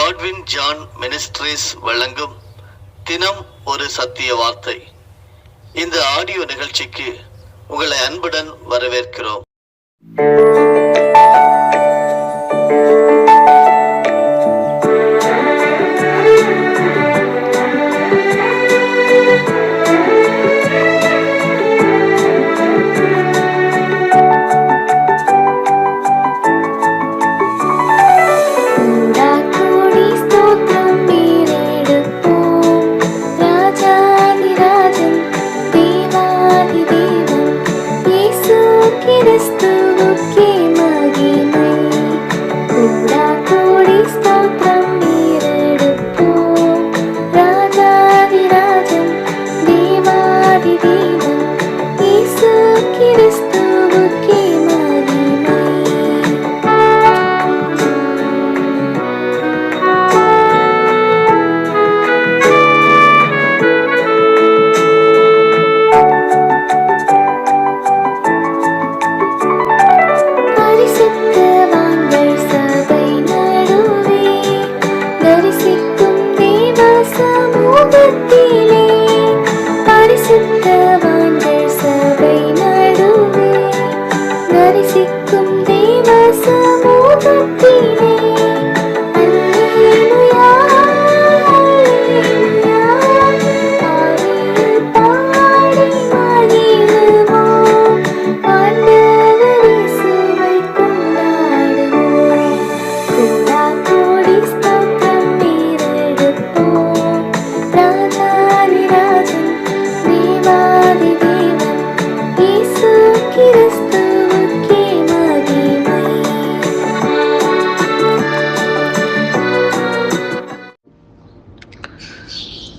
Godwin John ministries வழங்கும் தினம் ஒரு சத்திய வார்த்தை. இந்த ஆடியோ நிகழ்ச்சிக்கு உங்களை அன்புடன் வரவேற்கிறோம்.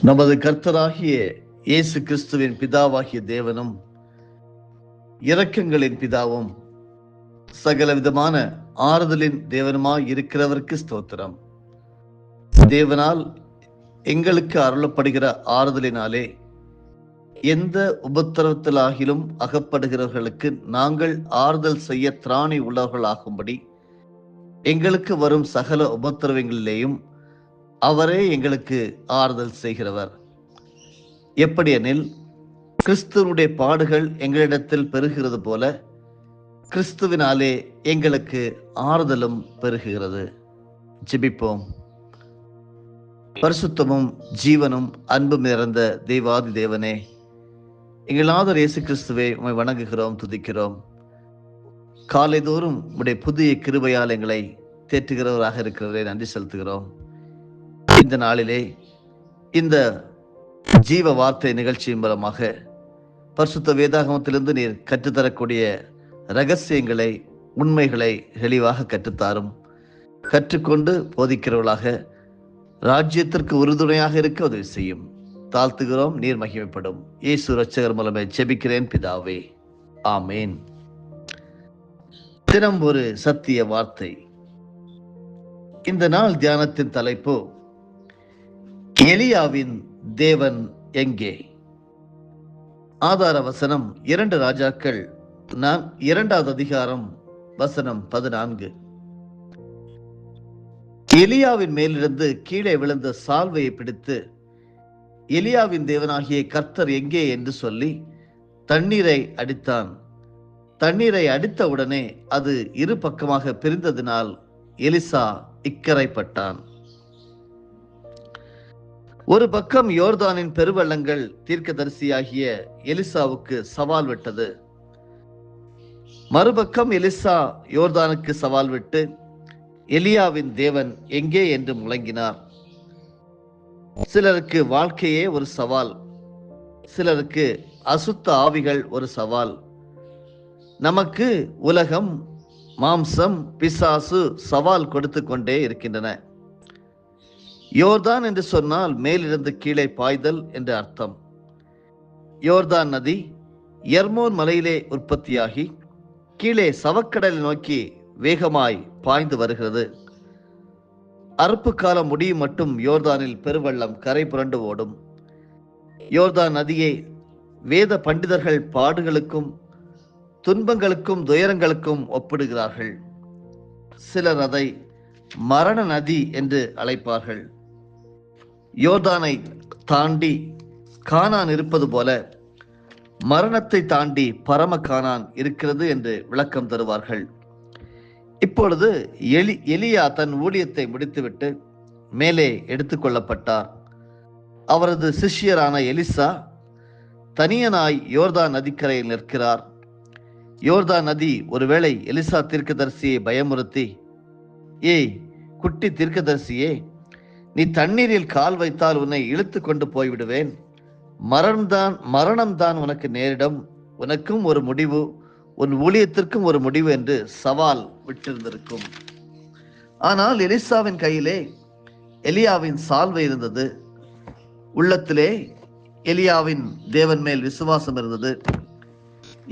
நமது கர்த்தராகிய இயேசு கிறிஸ்துவின் பிதாவாகிய தேவனும் இரக்கங்களின் பிதாவும் சகல விதமான ஆறுதலின் தேவனுமாய் இருக்கிறவருக்கு ஸ்தோத்திரம். தேவனால் எங்களுக்கு அருளப்படுகிற ஆறுதலினாலே எந்த உபத்திரவத்திலாகிலும் அகப்படுகிறவர்களுக்கு நாங்கள் ஆறுதல் செய்ய திராணி உள்ளவர்களாகும்படி எங்களுக்கு வரும் சகல உபத்திரவங்களிலேயும் அவரே எங்களுக்கு ஆறுதல் செய்கிறவர். எப்படியெனில் கிறிஸ்துவனுடைய பாடுகள் எங்களிடத்தில் பெருகிறது போல கிறிஸ்துவினாலே எங்களுக்கு ஆறுதலும் பெருகுகிறது. ஜெபிப்போம். பரிசுத்தமும் ஜீவனும் அன்பும் நிறைந்த தெய்வாதி தேவனே, எங்கள் ஆதர் இயேசு கிறிஸ்துவை உம்மை வணங்குகிறோம், துதிக்கிறோம். காலைதோறும் உம்முடைய புதிய கிருபையால் எங்களை தேற்றுகிறவராக இருக்கிறவரை நன்றி செலுத்துகிறோம். இந்த நாளிலே இந்த ஜீவ வார்த்தை நிகழ்ச்சியின் மூலமாக பரிசுத்த வேதாகமத்திலிருந்து நீர் கற்றுத்தரக்கூடிய ரகசியங்களை, உண்மைகளை தெளிவாக கற்றுத்தாரும். கற்றுக்கொண்டு போதிக்கிறவர்களாக ராஜ்யத்திற்கு உறுதுணையாக இருக்க உதவி செய்யும். தாழ்த்துகிறோம், நீர் மகிமைப்படும். இயேசு இரட்சகர் மூலமே ஜெபிக்கிறேன் பிதாவே, ஆமேன். தினம் ஒரு சத்திய வார்த்தை. இந்த நாள் தியானத்தின் தலைப்பு எலியாவின் தேவன் எங்கே? ஆதார வசனம் 2 ராஜாக்கள் 2வது அதிகாரம் வசனம் 14. எலியாவின் மேலிருந்து கீழே விழுந்த சால்வையை பிடித்து எலியாவின் தேவனாகிய கர்த்தர் எங்கே என்று சொல்லி தண்ணீரை அடித்தான். தண்ணீரை அடித்தவுடனே அது இரு பக்கமாக பிரிந்ததினால் எலிசா இக்கரைப்பட்டான். ஒரு பக்கம் யோர்தானின் பெருவெள்ளங்கள் தீர்க்கதரிசியாகிய எலிசாவுக்கு சவால் விட்டது. மறுபக்கம் எலிசா யோர்தானுக்கு சவால் விட்டு எலியாவின் தேவன் எங்கே என்று முழங்கினார். சிலருக்கு வாழ்க்கையே ஒரு சவால், சிலருக்கு அசுத்த ஆவிகள் ஒரு சவால். நமக்கு உலகம், மாம்சம், பிசாசு சவால் கொடுத்து கொண்டே இருக்கின்றன. யோர்தான் என்று சொன்னால் மேலிருந்து கீழே பாய்தல் என்று அர்த்தம். யோர்தான் நதி எர்மோன் மலையிலே உற்பத்தியாகி கீழே சவக்கடலை நோக்கி வேகமாய் பாய்ந்து வருகிறது. அறுப்பு காலம் முடியும் மட்டும் யோர்தானில் பெருவெள்ளம் கரை புரண்டு ஓடும். யோர்தான் நதியை வேத பண்டிதர்கள் பாடுகளுக்கும் துன்பங்களுக்கும் துயரங்களுக்கும் ஒப்பிடுகிறார்கள். சிலர் அதை மரண நதி என்று அழைப்பார்கள். யோர்தானை தாண்டி கானான் இருப்பது போல மரணத்தை தாண்டி பரம கானான் இருக்கிறது என்று விளக்கம் தருவார்கள். இப்பொழுது எலியா தன் ஊழியத்தை முடித்துவிட்டு மேலே எடுத்துக்கொள்ளப்பட்டார். அவரது சிஷ்யரான எலிசா தனியனாய் யோர்தான் நதிக்கரையில் நிற்கிறார். யோர்தான் நதி ஒருவேளை எலிசா தீர்க்கதரிசியை பயமுறுத்தி, ஏய் குட்டி தீர்க்கதரிசியே, நீ தண்ணீரில் கால் வைத்தால் உன்னை இழுத்து கொண்டு போய்விடுவேன், மரணம்தான் உனக்கு நேரிடும், உனக்கும் ஒரு முடிவு, உன் ஊழியத்திற்கும் ஒரு முடிவு என்று சவால் விட்டிருந்திருக்கும். ஆனால் எலிசாவின் கையிலே எலியாவின் சால்வை இருந்தது. உள்ளத்திலே எலியாவின் தேவன் மேல் விசுவாசம் இருந்தது.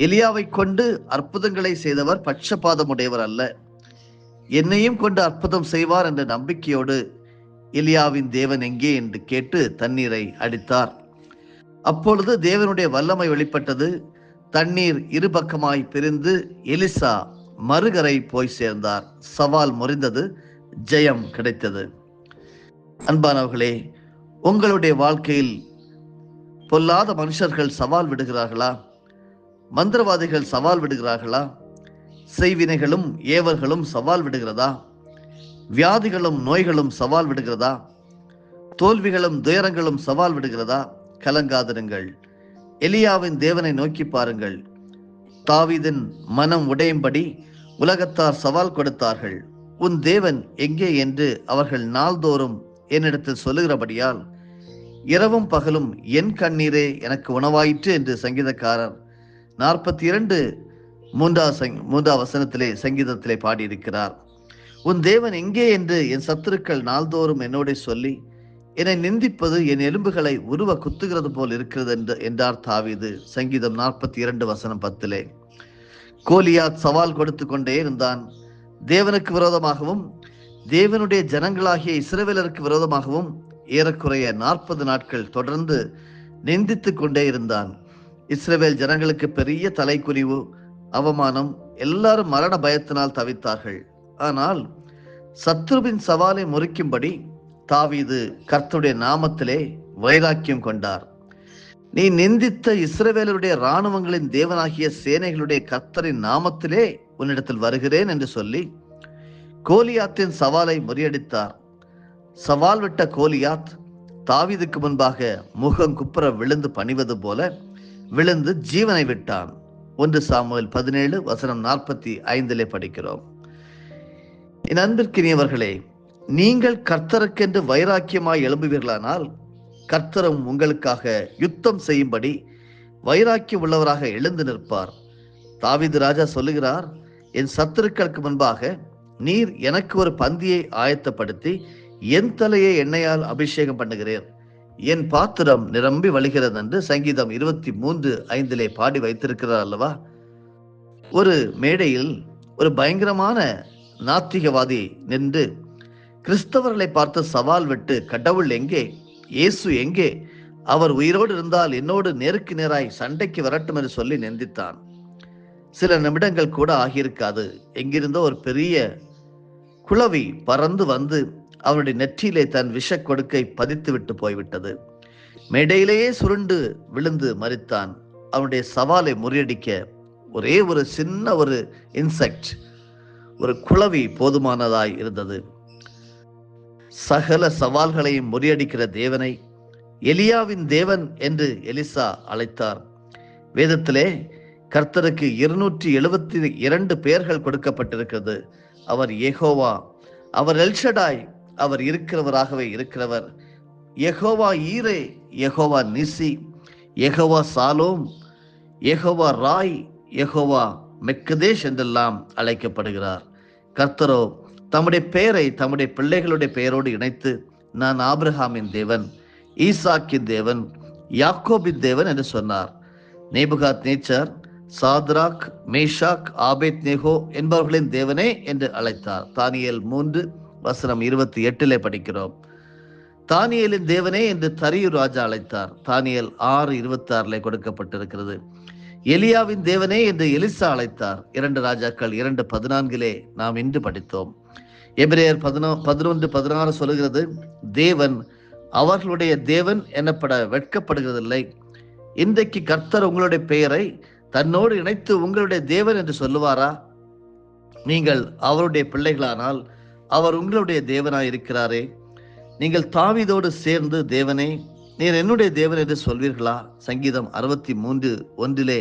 எலியாவை கொண்டு அற்புதங்களை செய்தவர் பட்சபாதம் உடையவர் அல்ல, என்னையும் கொண்டு அற்புதம் செய்வார் என்ற நம்பிக்கையோடு எலியாவின் தேவன் எங்கே என்று கேட்டு தண்ணீரை அடித்தார். அப்பொழுது தேவனுடைய வல்லமை வெளிப்பட்டது. தண்ணீர் இருபக்கமாய் பிரிந்து எலிசா மறுகரை போய் சேர்ந்தார். சவால் முறிந்தது, ஜெயம் கிடைத்தது. அன்பானவர்களே, உங்களுடைய வாழ்க்கையில் பொல்லாத மனுஷர்கள் சவால் விடுகிறார்களா? மந்திரவாதிகள் சவால் விடுகிறார்களா? செய்வினைகளும் ஏவர்களும் சவால் விடுகிறதா? வியாதிகளும் நோய்களும் சவால் விடுகிறதா? தோல்விகளும் துயரங்களும் சவால் விடுகிறதா? கலங்காதிருங்கள். எலியாவின் தேவனை நோக்கி பாருங்கள். தாவீதின் மனம் உடையும்படி உலகத்தார் சவால் கொடுத்தார்கள். உன் தேவன் எங்கே என்று அவர்கள் நாள்தோறும் என்னிடத்தில் சொல்லுகிறபடியால் இரவும் பகலும் என் கண்ணீரே எனக்கு உணவாயிற்று என்று சங்கீதக்காரர் 42:3 வசனத்திலே சங்கீதத்திலே பாடியிருக்கிறார். உன் தேவன் எங்கே என்று என் சத்துருக்கள் நாள்தோறும் என்னோட சொல்லி என்னை நிந்திப்பது என் எலும்புகளை உருவ குத்துகிறது போல் இருக்கிறது என்றார் தாவீது. சங்கீதம் 42:10. கோலியாத் சவால் கொடுத்து கொண்டே இருந்தான். தேவனுக்கு விரோதமாகவும் தேவனுடைய ஜனங்களாகிய இஸ்ரவேலருக்கு விரோதமாகவும் ஏறக்குறைய 40 நாட்கள் தொடர்ந்து நிந்தித்து கொண்டே இருந்தான். இஸ்ரவேல் ஜனங்களுக்கு பெரிய தலைக்குறிவு, அவமானம், எல்லாரும் மரண பயத்தினால் தவித்தார்கள். ஆனால் சத்ருவின் சவாலை முறிக்கும்படி தாவீது கர்த்தருடைய நாமத்திலே வைராக்கியம் கொண்டார். நீ நிந்தித்த இஸ்ரவேலருடைய இராணுவங்களின் தேவனாகிய சேனைகளுடைய கர்த்தரின் நாமத்திலே உன்னிடத்தில் வருகிறேன் என்று சொல்லி கோலியாத்தின் சவாலை முறியடித்தார். சவால் விட்ட கோலியாத் தாவீதுக்கு முன்பாக முகம் குப்புற விழுந்து பணிவது போல விழுந்து ஜீவனை விட்டான். 1 சாமுவேல் 17:45 படிக்கிறோம். என் அன்பிற்கினியவர்களே, நீங்கள் கர்த்தருக்கென்று வைராக்கியமாய் எழும்புவீர்களானால் கர்த்தரும் உங்களுக்காக யுத்தம் செய்யும்படி வைராக்கியம் உள்ளவராக எழுந்து நிற்பார். தாவீது ராஜா சொல்லுகிறார், என் சத்துருக்களுக்கு முன்பாக நீர் எனக்கு ஒரு பந்தியை ஆயத்தப்படுத்தி என் தலையை எண்ணெயால் அபிஷேகம் பண்ணுகிறேன், என் பாத்திரம் நிரம்பி வழிகிறது என்று சங்கீதம் 23:5 பாடி வைத்திருக்கிறார் அல்லவா? ஒரு மேடையில் ஒரு பயங்கரமான நாத்திகவாதி நின்று கிறிஸ்தவர்களை பார்த்து சவால் விட்டு, கடவுள் எங்கே, இயேசு எங்கே, அவர் உயிரோடு இருந்தால் என்னோடு நேருக்கு நேராய் சண்டைக்கு வரட்டும் என்று சொல்லி நிந்தித்தான். சில நிமிடங்கள் கூட ஆகியிருக்காது, எங்கிருந்தோ ஒரு பெரிய குளவி பறந்து வந்து அவனுடைய நெற்றியிலே தன் விஷ கொடுக்கை பதித்து விட்டு போய்விட்டது. மேடையிலேயே சுருண்டு விழுந்து மரித்தான். அவனுடைய சவாலை முறியடிக்க ஒரே ஒரு சின்ன ஒரு இன்செக்ட், ஒரு குளவி போதுமானதாய் இருந்தது. சகல சவால்களையும் முறியடிக்கிற தேவனை எலியாவின் தேவன் என்று எலிசா அழைத்தார். வேதத்திலே கர்த்தருக்கு 272 பெயர்கள் கொடுக்கப்பட்டிருக்கிறது. அவர் யெகோவா, அவர் எல்ஷடாய், அவர் இருக்கிறவராகவே இருக்கிறவர், யெகோவா ஈரே, யெகோவா நிசி, யெகோவா சாலோம், யெகோவா ராய், யெகோவா மெக்கதேஷ் என்றெல்லாம் அழைக்கப்படுகிறார். கர்த்தரோ தம்முடைய பெயரை தம்முடைய பிள்ளைகளுடைய பெயரோடு இணைத்து, நான் ஆபிரகாமின் தேவன், ஈசாக்கின் தேவன், யாக்கோபின் தேவன் என்று சொன்னார். நேபுகாத் நேச்சர் சாத்ராக், மேஷாக், ஆபேத் நேகோ என்பவர்களின் தேவனே என்று அழைத்தார். தானியேல் 3:28 படிக்கிறோம். தானியேலின் தேவனே என்று தரியு ராஜா அழைத்தார். தானியேல் 6:26 கொடுக்கப்பட்டிருக்கிறது. எலியாவின் தேவனே என்று எலிசா அழைத்தார். 2 ராஜாக்கள் 2:14 நாம் இன்று படித்தோம். எபிரேயர் 11:16 சொல்லுகிறது, தேவன் அவர்களுடைய தேவன் எனப்பட வெட்கப்படுகிறதில்லை. இன்றைக்கு கர்த்தர் உங்களுடைய பெயரை தன்னோடு இணைத்து உங்களுடைய தேவன் என்று சொல்லுவாரா? நீங்கள் அவருடைய பிள்ளைகளானால் அவர் உங்களுடைய தேவனாய் இருக்கிறாரே. நீங்கள் தாவீதோடு சேர்ந்து, தேவனே நீர் என்னுடைய தேவன் என்று சொல்வீர்களா? சங்கீதம் 63:1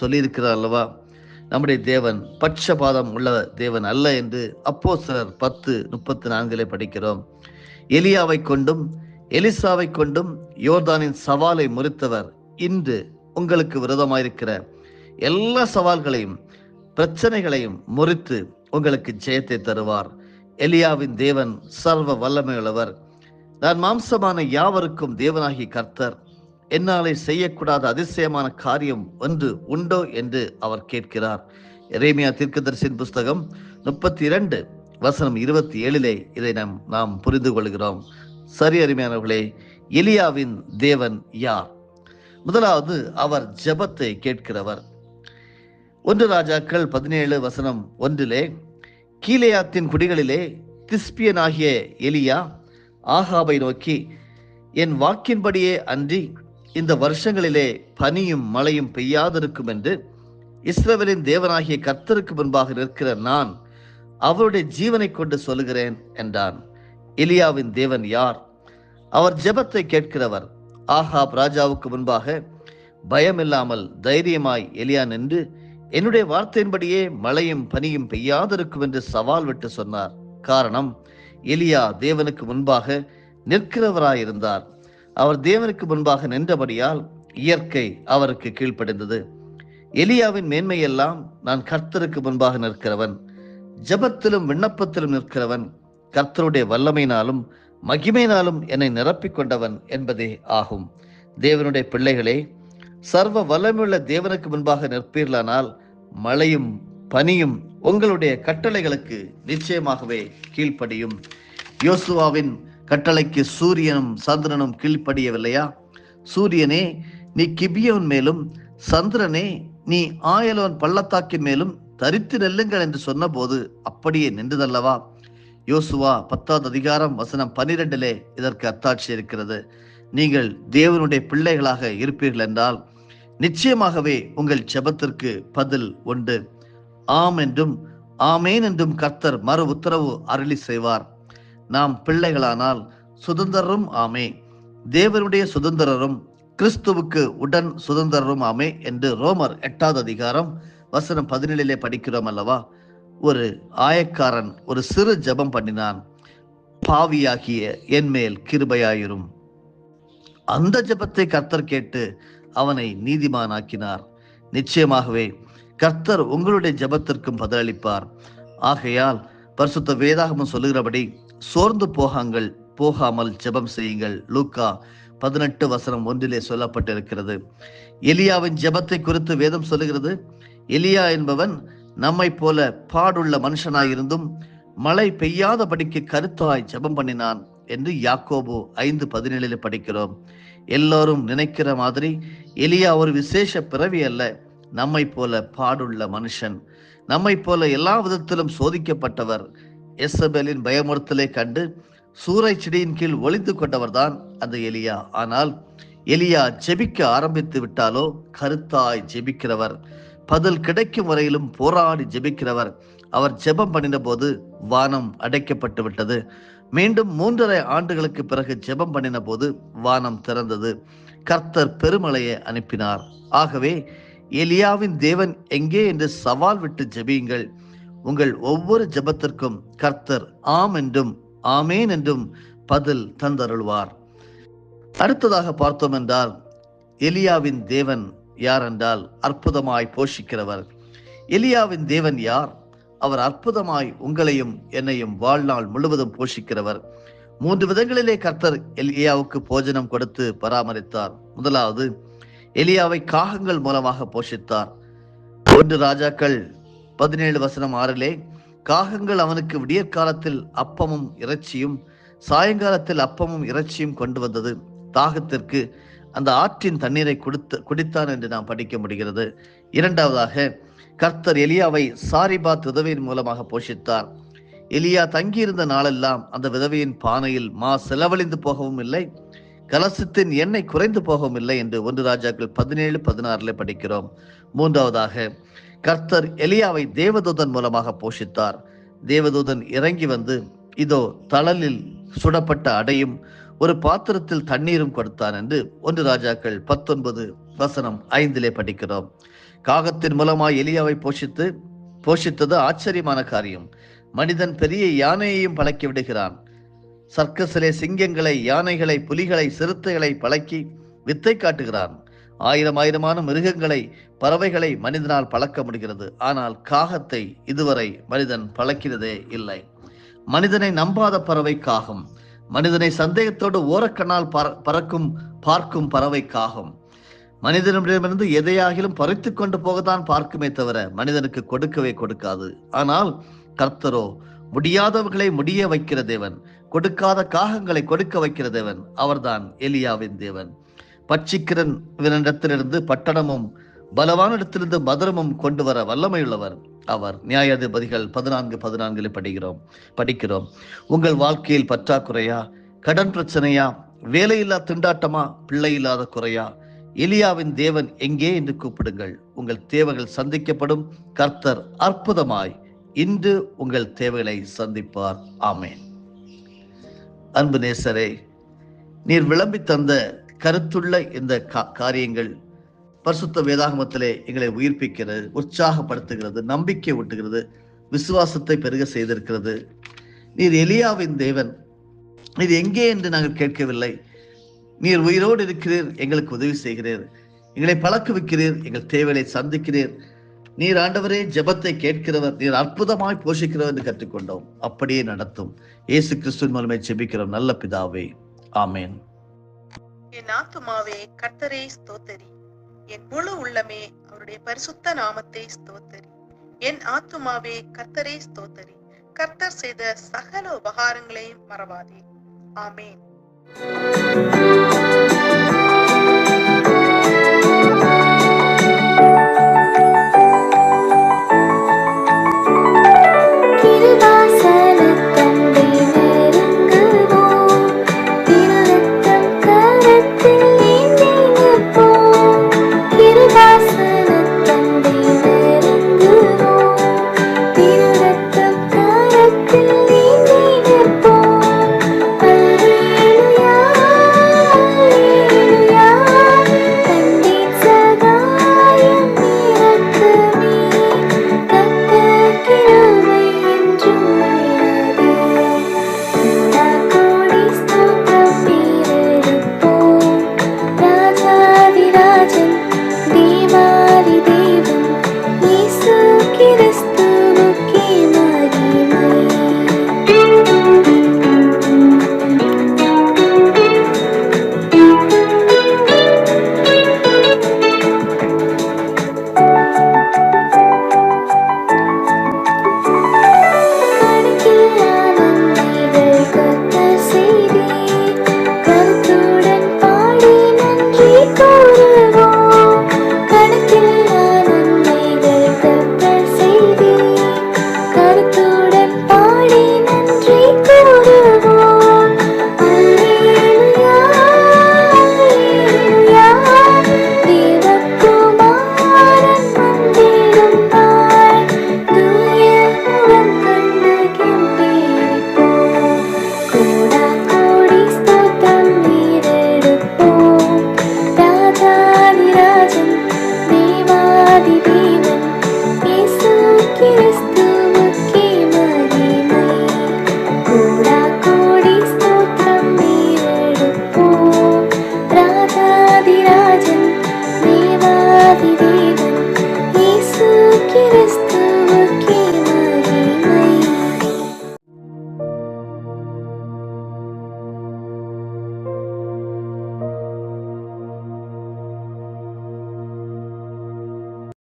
சொல்லியிருக்கிறார் அல்லவா? நம்முடைய தேவன் பட்சபாதம் உள்ள தேவன் அல்ல என்று அப்போஸ்தலர் 10:34 படிக்கிறோம். எலியாவை கொண்டும் எலிசாவை கொண்டும் யோர்தானின் சவாலை முறித்தவர் இன்று உங்களுக்கு விரோதமாயிருக்கிற எல்லா சவால்களையும் பிரச்சனைகளையும் முறித்து உங்களுக்கு ஜெயத்தை தருவார். எலியாவின் தேவன் சர்வ வல்லமையுள்ளவர். நான் மாம்சமான யாவருக்கும் தேவனாகி கர்த்தர், என்னாலே செய்யக்கூடாத அதிசயமான காரியம் ஒன்று உண்டோ என்று அவர் கேட்கிறார். எரேமியா தீர்க்கதரிசியின் புஸ்தகம் 32:27 இதை நாம் புரிந்து கொள்கிறோம். சரி அருமையானவர்களே, எலியாவின் தேவன் யார்? முதலாவது, அவர் ஜெபத்தை கேட்கிறவர். 1 ராஜாக்கள் 17:1 கீலேயாத்தின் குடிகளிலே திஸ்பியனாகிய எலியா ஆகாபை நோக்கி, என் வாக்கின்படியே அன்றி இந்த வருஷங்களிலே பனியும் மழையும் பெய்யாதிருக்கும் என்று இஸ்ரவேலின் தேவனாகிய கர்த்தருக்கு முன்பாக நிற்கிற நான் அவருடைய ஜீவனை கொண்டு சொல்லுகிறேன் என்றான். எலியாவின் தேவன் யார்? அவர் ஜெபத்தை கேட்கிறவர். ஆகாப் ராஜாவுக்கு முன்பாக பயமில்லாமல் தைரியமாய் எலியா நின்று, என்னுடைய வார்த்தையின்படியே மழையும் பனியும் பெய்யாதிருக்கும் என்று சவால் விட்டு சொன்னார். காரணம், எலியா தேவனுக்கு முன்பாக நிற்கிறவராயிருந்தார். அவர் தேவனுக்கு முன்பாக நின்றபடியால் இயற்கை அவருக்கு கீழ்ப்படிந்தது. எலியாவின் மேன்மையெல்லாம், நான் கர்த்தருக்கு முன்பாக நிற்கிறவன், ஜெபத்திலும் விண்ணப்பத்திலும் நிற்கிறவன், கர்த்தருடைய வல்லமையினாலும் மகிமையினாலும் என்னை நிரப்பிக் கொண்டவன் என்பதே ஆகும். தேவனுடைய பிள்ளைகளே, சர்வ வல்லமையுள்ள தேவனுக்கு முன்பாக நிற்பீர்களானால் மழையும் பனியும் உங்களுடைய கட்டளைகளுக்கு நிச்சயமாகவே கீழ்ப்படியும். யோசுவாவின் கட்டளைக்கு சூரியனும் சந்திரனும் கீழ்ப்படியவில்லையா? சூரியனே நீ கிபியோன் மேலும், சந்திரனே நீ ஆயலோன் பள்ளத்தாக்கின் மேலும் தரித்து நெல்லுங்கள் என்று சொன்ன போது அப்படியே நின்றதல்லவா? யோசுவா 10:12 இதற்கு அத்தாட்சி இருக்கிறது. நீங்கள் தேவனுடைய பிள்ளைகளாக இருப்பீர்கள் என்றால் நிச்சயமாகவே உங்கள் ஜெபத்திற்கு பதில் உண்டு. ஆம் என்றும் ஆமேன் என்றும் கர்த்தர் மறு உத்தரவு அருளி செய்வார். நாம் பிள்ளைகளானால் சுதந்திரரும் ஆமே, தேவனுடைய சுதந்திரரும் கிறிஸ்துவுக்கு உடன் சுதந்திரரும் ஆமே என்று ரோமர் 8:17 படிக்கிறோம் அல்லவா? ஒரு ஆயக்காரன் ஒரு சிறு ஜெபம் பண்ணினான், பாவியாகிய என்மேல் கிருபையாயிரும். அந்த ஜெபத்தை கர்த்தர் கேட்டு அவனை நீதிமானாக்கினார். நிச்சயமாகவே கர்த்தர் உங்களுடைய ஜெபத்திற்கும் பதிலளிப்பார். ஆகையால் பரிசுத்த வேதாகமம் சொல்லுகிறபடி சோர்ந்து போகாமல் ஜெபம் செய்யுங்கள். லூக்கா 18:1 சொல்லப்பட்டிருக்கிறது. எலியாவின் ஜெபத்தை குறித்து வேதம் சொல்லுகிறது, எலியா என்பவன் நம்மை போல பாடுள்ள மனுஷனாயிருந்தும் மழை பெய்யாதபடிக்கு கருத்தாய் ஜெபம் பண்ணினான் என்று யாக்கோபு 5:17 படிக்கிறோம். எல்லோரும் நினைக்கிற மாதிரி எலியா ஒரு விசேஷ பிறவி அல்ல. நம்மை போல பாடுள்ள மனுஷன், நம்மை போல எல்லா விதத்திலும் சோதிக்கப்பட்டவர். எசபேலின் பயமுறுத்தலை கண்டு சூறை செடியின் கீழ் ஒளிந்து கொண்டவர் தான் அந்த எலியா. ஆனால் எலியா ஜெபிக்க ஆரம்பித்து விட்டாலோ கருத்தாய் ஜெபிக்கிறவர், பதில் கிடைக்கும் வரையிலும் போராடி ஜெபிக்கிறவர். அவர் ஜெபம் பண்ணின போது வானம் அடைக்கப்பட்டு விட்டது. மீண்டும் 3.5 ஆண்டுகளுக்கு பிறகு ஜெபம் பண்ணின போது வானம் திறந்தது. கர்த்தர் பெருமழையை அனுப்பினார். ஆகவே எலியாவின் தேவன் எங்கே என்று சவால் விட்டு ஜெபியுங்கள். உங்கள் ஒவ்வொரு ஜெபத்திற்கும் கர்த்தர் ஆம் என்றும் ஆமேன் என்றும் பதில் தந்தருள்வார். அடுத்ததாக பார்த்தோம் என்றால், எலியாவின் தேவன் யார் என்றால் அற்புதமாய் போஷிக்கிறவர். எலியாவின் தேவன் யார்? அவர் அற்புதமாய் உங்களையும் என்னையும் வாழ்நாள் முழுவதும் போஷிக்கிறவர். 3 விதங்களிலே கர்த்தர் எலியாவுக்கு போஜனம் கொடுத்து பராமரித்தார். முதலாவது, எலியாவை காகங்கள் மூலமாக போஷித்தார். 1 ராஜாக்கள் 17:6 காகங்கள் அவனுக்கு விடியற்காலத்தில் அப்பமும் இறைச்சியும் சாயங்காலத்தில் அப்பமும் இறைச்சியும் கொண்டு வந்தது. தாகத்திற்கு அந்த ஆற்றின் தண்ணீரை குடித்தான் என்று நாம் படிக்க முடிகிறது. இரண்டாவதாக, கர்த்தர் எலியாவை சாரிபாத் உதவியின் மூலமாக போஷித்தார். எலியா தங்கியிருந்த நாளெல்லாம் அந்த விதவையின் பானையில் மா செலவழிந்து போகவும் இல்லை, கலசத்தின் எண்ணெய் குறைந்து போகவும் இல்லை என்று 1 ராஜாக்கள் 17:16 படிக்கிறோம். மூன்றாவதாக, கர்த்தர் எலியாவை தேவதூதன் மூலமாக போஷித்தார். தேவதூதன் இறங்கி வந்து இதோ தழலில் சுடப்பட்ட அடையும் ஒரு பாத்திரத்தில் தண்ணீரும் கொடுத்தான் என்று 1 ராஜாக்கள் 19:5 படிக்கிறோம். காகத்தின் மூலமாய் எலியாவை போஷித்தது ஆச்சரியமான காரியம். மனிதன் பெரிய யானையையும் பழக்கி விடுகிறான். சர்க்கஸிலே சிங்கங்களை, யானைகளை, புலிகளை, சிறுத்தைகளை பழக்கி வித்தை காட்டுகிறான். ஆயிரமான மிருகங்களை, பறவைகளை மனிதனால் பழக்க முடிகிறது. ஆனால் காகத்தை இதுவரை மனிதன் பழக்கினதே இல்லை. மனிதனை நம்பாத பறவை காகம். மனிதனை சந்தேகத்தோடு ஓரக்கண்ணால் பார்க்கும் பறவை காகம். மனிதனிடமிருந்து எதையாகிலும் பறித்து கொண்டு போகத்தான் பார்க்குமே தவிர மனிதனுக்கு கொடுக்கவே கொடுக்காது. ஆனால் கர்த்தரோ முடியாதவர்களை முடிய வைக்கிற தேவன், கொடுக்காத காகங்களை கொடுக்க வைக்கிற தேவன். அவர்தான் எலியாவின் தேவன். பட்சிக்கிறவனிடத்திலிருந்து பட்டணமும் பலவான இடத்திலிருந்து மதுரமும் கொண்டு வர வல்லமையுள்ளவர் அவர். நியாயாதிபதிகள் 14:14 படிக்கிறோம். உங்கள் வாழ்க்கையில் பற்றாக்குறையா, கடன் பிரச்சனையா, வேலையில்லா திண்டாட்டமா, பிள்ளை இல்லாத குறையா, எலியாவின் தேவன் எங்கே என்று கூப்பிடுங்கள். உங்கள் தேவைகள் சந்திக்கப்படும். கர்த்தர் அற்புதமாய் இன்று உங்கள் தேவைகளை சந்திப்பார். ஆமேன். அன்பு நேசரே, நீர் விளம்பி தந்த கருத்துள்ள இந்த காரியங்கள் பரிசுத்த வேதாகமத்திலே எங்களை உயிர்ப்பிக்கிறது, உற்சாகப்படுத்துகிறது, நம்பிக்கை ஊட்டுகிறது, விசுவாசத்தை பெருக செய்திருக்கிறது. நீர் எலியாவின் தேவன். நீர் எங்கே என்று நாங்கள் கேட்கவில்லை. நீர் உயிரோடு இருக்கிறீர், எங்களுக்கு உதவி செய்கிறீர், எங்களை பழக்குவிக்கிறீர், எங்கள் தேவைகளை சந்திக்கிறீர். நீர் ஆண்டவரே ஜெபத்தை கேட்கிறவர், நீர் அற்புதமாய் போஷிக்கிறவர் என்று கற்றுக்கொண்டோம். அப்படியே நடத்தும். இயேசு கிறிஸ்துவின் மூலமே ஜெபிக்கிறோம் நல்ல பிதாவே. ஆமேன். என் ஆத்துமாவே கர்த்தரை ஸ்தோத்தரி, என் முழு உள்ளமே அவருடைய பரிசுத்த நாமத்தை ஸ்தோத்தரி. என் ஆத்துமாவே கர்த்தரை ஸ்தோத்தரி, கர்த்தர் செய்த சகல உபகாரங்களையும் மறவாதே. ஆமேன்.